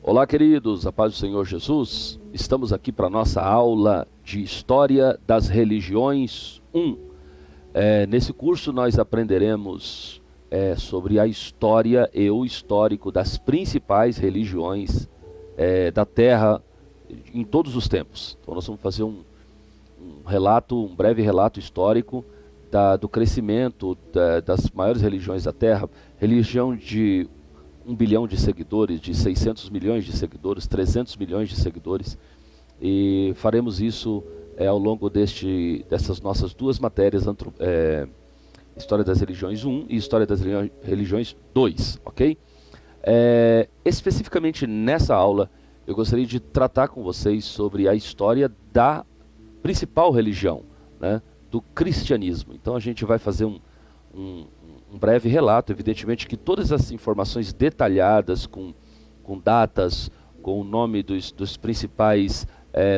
Olá, queridos, a paz do Senhor Jesus. Estamos aqui para a nossa aula de História das Religiões 1. Nesse curso nós aprenderemos sobre a história e o histórico das principais religiões da Terra em todos os tempos. Então nós vamos fazer um breve relato histórico do crescimento das maiores religiões da Terra. Religião de 1 bilhão de seguidores, de 600 milhões de seguidores, 300 milhões de seguidores, e faremos isso ao longo dessas nossas duas matérias, História das Religiões 1 e História das Religiões 2, ok? Especificamente nessa aula, eu gostaria de tratar com vocês sobre a história da principal religião, né, do cristianismo. Então a gente vai fazer um breve relato, evidentemente que todas as informações detalhadas, com datas, com o nome dos principais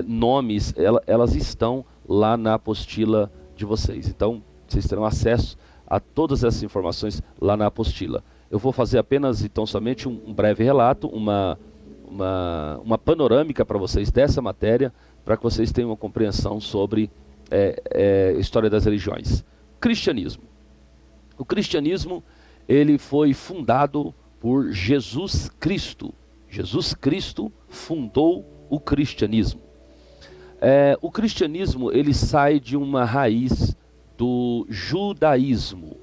nomes, elas estão lá na apostila de vocês. Então, vocês terão acesso a todas essas informações lá na apostila. Eu vou fazer apenas, então, somente um breve relato, uma panorâmica para vocês dessa matéria, para que vocês tenham uma compreensão sobre história das religiões. Cristianismo. O cristianismo, ele foi fundado por Jesus Cristo. Jesus Cristo fundou o cristianismo. O cristianismo, ele sai de uma raiz do judaísmo.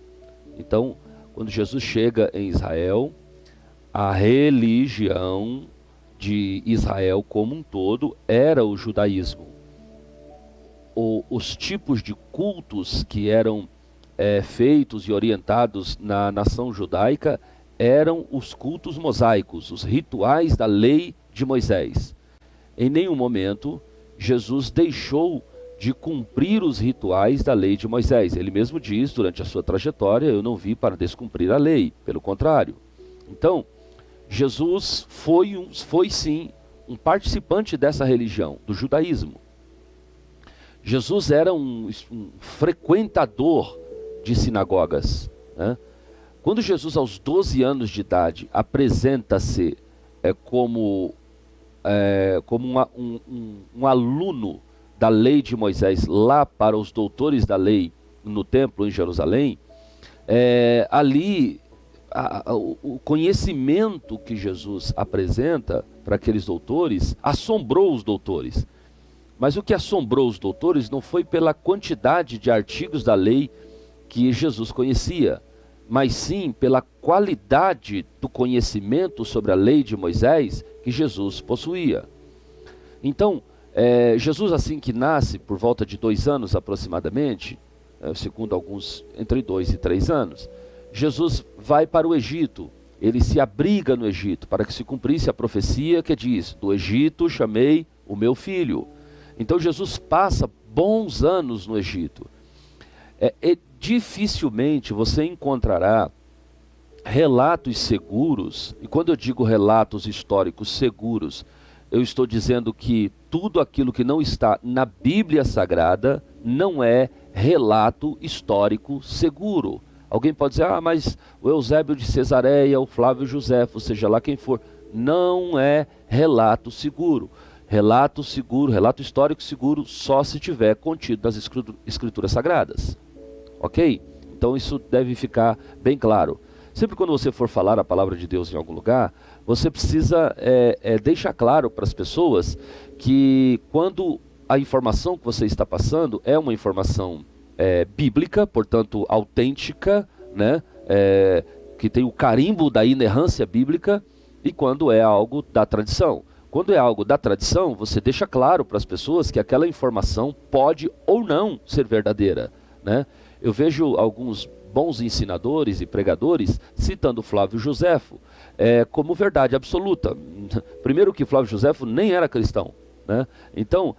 Então, quando Jesus chega em Israel, a religião de Israel como um todo era o judaísmo. Os tipos de cultos que eram feitos e orientados na nação judaica eram os cultos mosaicos, os rituais da lei de Moisés. Em nenhum momento Jesus deixou de cumprir os rituais da lei de Moisés. Ele mesmo diz durante a sua trajetória: eu não vim para descumprir a lei, pelo contrário. Então, Jesus foi sim um participante dessa religião, do judaísmo. Jesus era um frequentador de sinagogas, né? Quando Jesus, aos 12 anos de idade, apresenta-se como um aluno da lei de Moisés lá para os doutores da lei no templo em Jerusalém, ali o conhecimento que Jesus apresenta para aqueles doutores assombrou os doutores. Mas o que assombrou os doutores não foi pela quantidade de artigos da lei que Jesus conhecia, mas sim pela qualidade do conhecimento sobre a lei de Moisés que Jesus possuía. Então, Jesus, assim que nasce, por volta de 2 anos aproximadamente, segundo alguns, entre 2 e 3 anos, Jesus vai para o Egito. Ele se abriga no Egito para que se cumprisse a profecia que diz: do Egito chamei o meu filho. Então Jesus passa bons anos no Egito. Dificilmente você encontrará relatos seguros, e quando eu digo relatos históricos seguros, eu estou dizendo que tudo aquilo que não está na Bíblia Sagrada não é relato histórico seguro. Alguém pode dizer: mas o Eusébio de Cesareia, o Flávio Josefo, seja lá quem for, não é relato seguro. Relato seguro, relato histórico seguro, só se tiver contido nas escrituras sagradas. Ok? Então isso deve ficar bem claro. Sempre quando você for falar a palavra de Deus em algum lugar, você precisa deixar claro para as pessoas que quando a informação que você está passando é uma informação bíblica, portanto autêntica, né? Que tem o carimbo da inerrância bíblica, e quando é algo da tradição. Quando é algo da tradição, você deixa claro para as pessoas que aquela informação pode ou não ser verdadeira, né? Eu vejo alguns bons ensinadores e pregadores citando Flávio Josefo como verdade absoluta. Primeiro que Flávio Josefo nem era cristão, né? Então,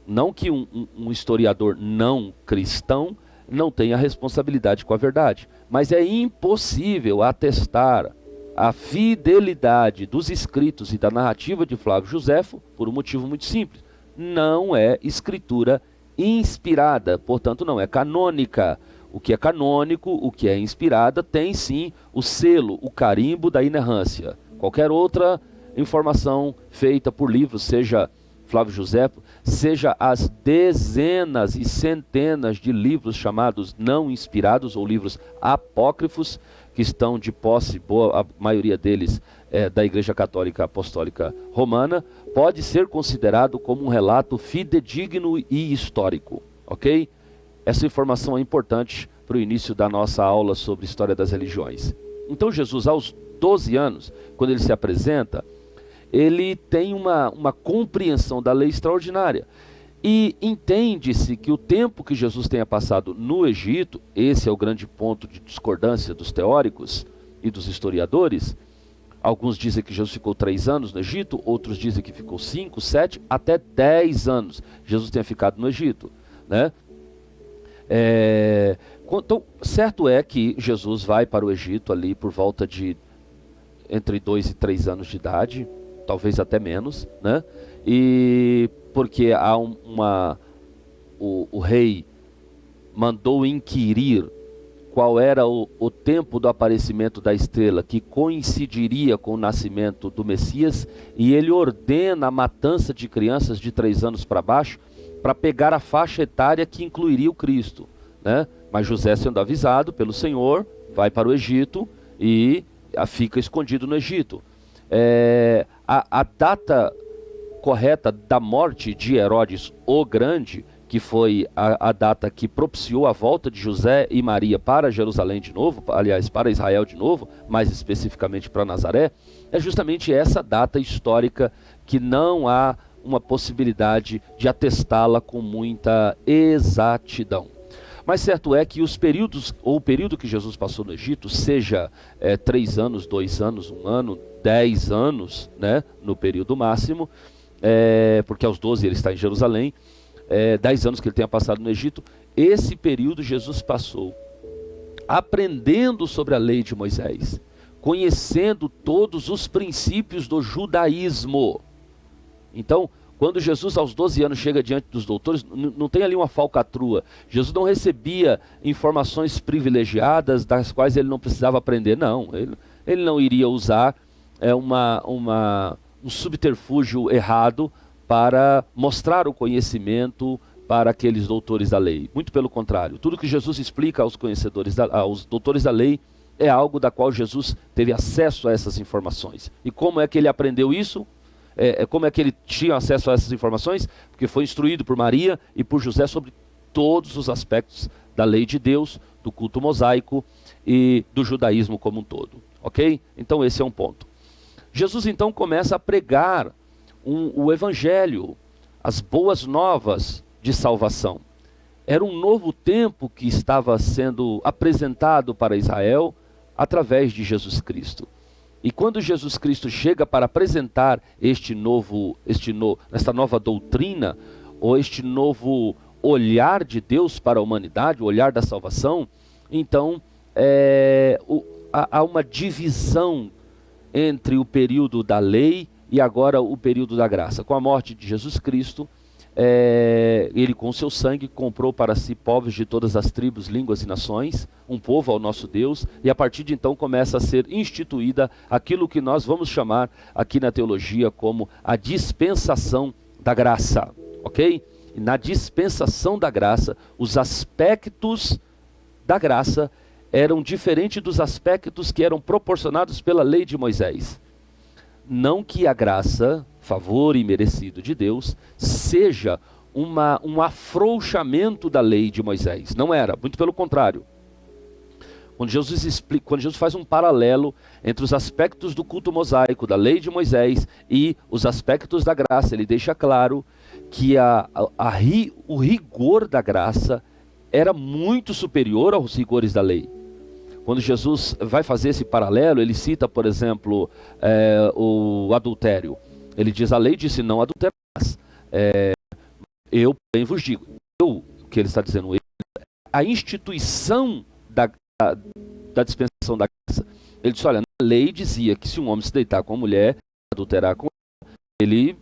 não que um historiador não cristão não tenha responsabilidade com a verdade, mas é impossível atestar a fidelidade dos escritos e da narrativa de Flávio Josefo por um motivo muito simples: não é escritura inspirada, portanto não é canônica. O que é canônico, o que é inspirada, tem sim o selo, o carimbo da inerrância. Qualquer outra informação feita por livros, seja Flávio Josefo, seja as dezenas e centenas de livros chamados não inspirados ou livros apócrifos, que estão de posse, a maioria deles da Igreja Católica Apostólica Romana, pode ser considerado como um relato fidedigno e histórico, ok? Essa informação é importante para o início da nossa aula sobre história das religiões. Então Jesus, aos 12 anos, quando ele se apresenta, ele tem uma compreensão da lei extraordinária. E entende-se que o tempo que Jesus tenha passado no Egito, esse é o grande ponto de discordância dos teóricos e dos historiadores. Alguns dizem que Jesus ficou 3 anos no Egito, outros dizem que ficou 5, 7, até 10 anos Jesus tenha ficado no Egito, né? Então, certo é que Jesus vai para o Egito ali por volta de entre 2 e 3 anos de idade, talvez até menos, né? E porque há o rei mandou inquirir qual era o tempo do aparecimento da estrela, que coincidiria com o nascimento do Messias, e ele ordena a matança de crianças de 3 anos para baixo, para pegar a faixa etária que incluiria o Cristo, né? Mas José, sendo avisado pelo Senhor, vai para o Egito e fica escondido no Egito. A data correta da morte de Herodes o Grande, que foi a data que propiciou a volta de José e Maria para Jerusalém de novo, aliás, para Israel de novo, mais especificamente para Nazaré, é justamente essa data histórica que não há uma possibilidade de atestá-la com muita exatidão. Mas certo é que os períodos, ou o período que Jesus passou no Egito, seja 3 anos, 2 anos, 1 ano, 10 anos, né, no período máximo, porque aos 12 ele está em Jerusalém, 10 anos que ele tenha passado no Egito, esse período Jesus passou aprendendo sobre a lei de Moisés, conhecendo todos os princípios do judaísmo. Então, quando Jesus aos 12 anos chega diante dos doutores, não tem ali uma falcatrua. Jesus não recebia informações privilegiadas das quais ele não precisava aprender, não. Ele não iria usar um subterfúgio errado para mostrar o conhecimento para aqueles doutores da lei. Muito pelo contrário, tudo que Jesus explica aos aos doutores da lei é algo da qual Jesus teve acesso a essas informações. E como é que ele aprendeu isso? Como é que ele tinha acesso a essas informações? Porque foi instruído por Maria e por José sobre todos os aspectos da lei de Deus, do culto mosaico e do judaísmo como um todo. Ok? Então esse é um ponto. Jesus então começa a pregar o evangelho, as boas novas de salvação. Era um novo tempo que estava sendo apresentado para Israel através de Jesus Cristo. E quando Jesus Cristo chega para apresentar esta nova doutrina, ou este novo olhar de Deus para a humanidade, o olhar da salvação, então há uma divisão entre o período da lei e agora o período da graça. Com a morte de Jesus Cristo, ele com seu sangue comprou para si povos de todas as tribos, línguas e nações, um povo ao nosso Deus, e a partir de então começa a ser instituída aquilo que nós vamos chamar aqui na teologia como a dispensação da graça, ok? E na dispensação da graça, os aspectos da graça eram diferentes dos aspectos que eram proporcionados pela lei de Moisés. Não que a graça, favor imerecido de Deus, seja um afrouxamento da lei de Moisés. Não era, muito pelo contrário. Quando Jesus faz um paralelo entre os aspectos do culto mosaico, da lei de Moisés, e os aspectos da graça, ele deixa claro que o rigor da graça era muito superior aos rigores da lei. Quando Jesus vai fazer esse paralelo, ele cita, por exemplo, o adultério. Ele diz, a lei disse não adulterarás. Eu, porém, vos digo. O que ele está dizendo? A instituição da dispensação da graça. Ele diz, olha, a lei dizia que se um homem se deitar com uma mulher, adulterar com ela, ele é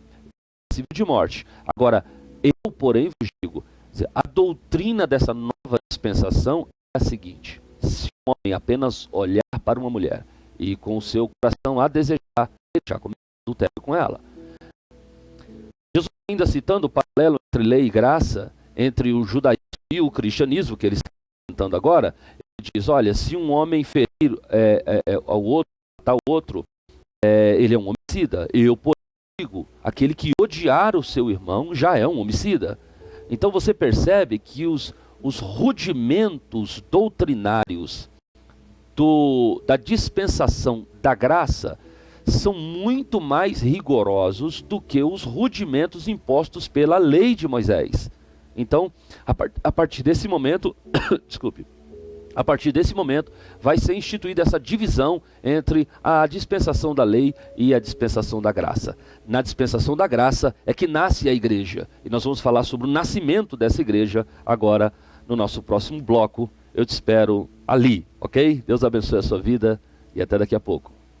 passível de morte. Agora, eu, porém, vos digo, a doutrina dessa nova dispensação é a seguinte: se um homem apenas olhar para uma mulher e com o seu coração a desejar, deixar comer adultério com ela. Jesus, ainda citando o paralelo entre lei e graça, entre o judaísmo e o cristianismo, que ele está comentando agora, ele diz, olha, se um homem ferir ao outro, matar o outro, ele é um homicida. Eu, porém, digo, aquele que odiar o seu irmão já é um homicida. Então você percebe que os rudimentos doutrinários da dispensação da graça são muito mais rigorosos do que os rudimentos impostos pela lei de Moisés. Então, a partir desse momento, desculpe, a partir desse momento vai ser instituída essa divisão entre a dispensação da lei e a dispensação da graça. Na dispensação da graça é que nasce a igreja. E nós vamos falar sobre o nascimento dessa igreja agora no nosso próximo bloco. Eu te espero ali, ok? Deus abençoe a sua vida e até daqui a pouco.